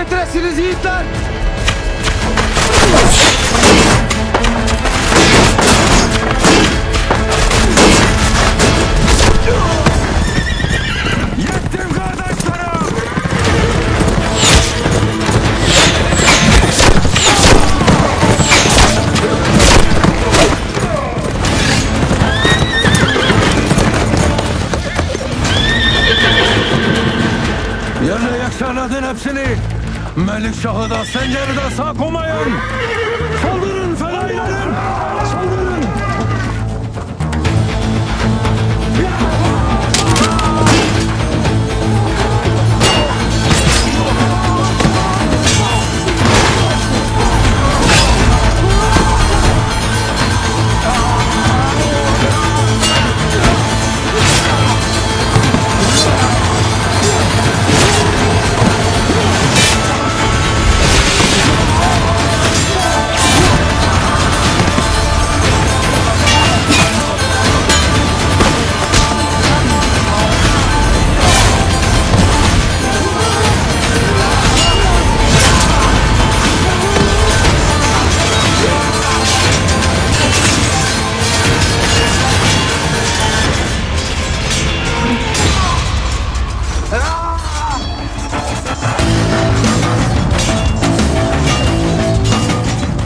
getiresiniz yiğitler. Yettim kardeşlerim. Yerine yakşarladın hepsini. Melikşah'ı da Sencer'i de sağ komayın. Saldırın fedailerim. Saldırın.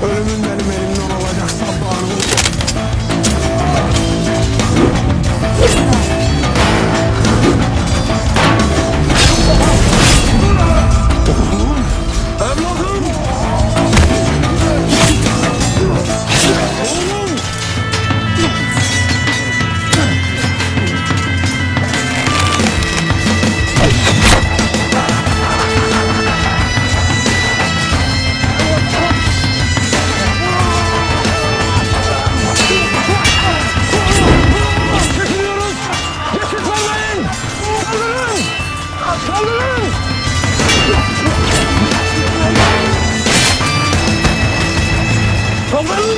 Ölümün benim elimden olacak sabbahını. Evladım. Çekiliyoruz. Geçit vermeyin. Saldırın. Saldırın. Saldırın.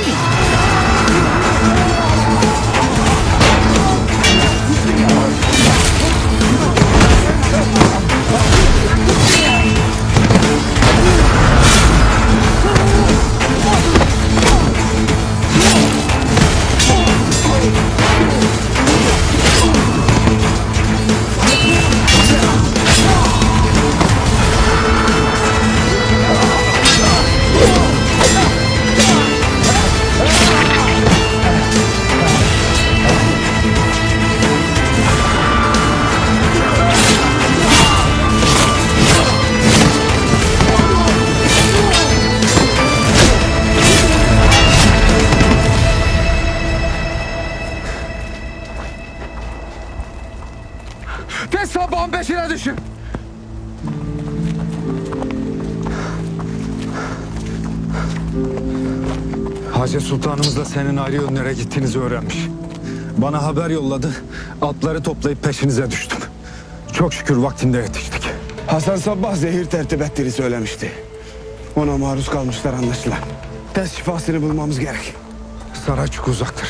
Tez sabahın peşine düşün. Hacı Sultanımız da senin ayrı yönlere gittiğinizi öğrenmiş. Bana haber yolladı. Atları toplayıp peşinize düştüm. Çok şükür vaktinde yetiştik. Hasan Sabbah zehir tertip ettiğini söylemişti. Ona maruz kalmışlar anlaşılan. Tez şifasını bulmamız gerek. Sarayçuk uzaktır.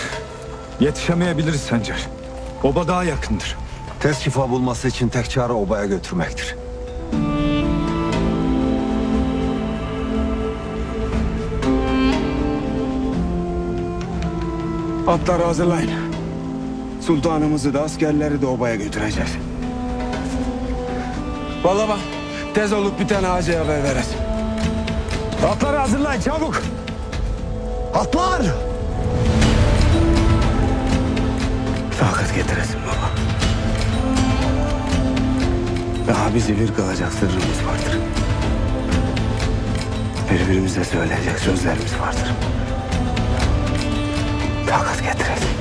Yetişemeyebiliriz Sencer. Oba daha yakındır. Tez şifa bulması için tek çare obaya götürmektir. Atları hazırlayın. Sultanımızı da askerleri de obaya götüreceğiz. Vallahi bak, tez olup bir tane hacıya haber veresin. Atları hazırlayın çabuk. Atlar! Takat getiresin baba. Daha bizi bir kalacak sırrımız vardır. Birbirimize söyleyecek sözlerimiz vardır. Takat getiresin.